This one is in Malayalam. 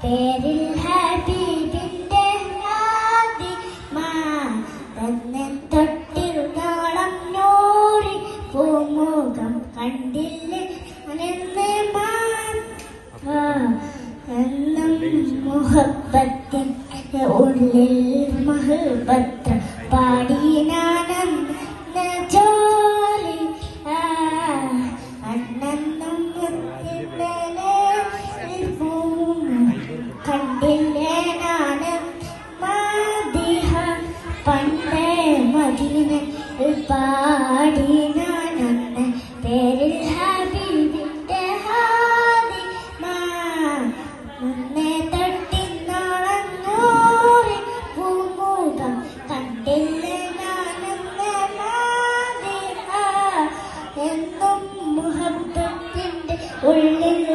പേരിൽ ഹബീബിന്റെ ഹാദിമാ തന്നെ തൊട്ടിരുന്നോളം നൂറി പൂമുഖം കണ്ടില്ലേ അനെന്ന് എന്നും മുഹബത്തിന്റെ ഉള്ളിൽ മഹബത്ത് പാടിനാനെന്ന് ജോലി അണ്ണെന്നും കണ്ടില്ലേ നാനും മദിഹ പണ്ടേ മദീനയിൽ പാടിനാനെന്ന് പേരിൽ ഹബീബിന്റെ ഹാദിമാ മുന്നേ തൊട്ടിന്നോളം നൂറി പൂമുഖം കണ്ടില്ലേ നാനെന്ന് മദിഹ എന്നും മുഹബത്തിന്റെ ഉള്ളിൽ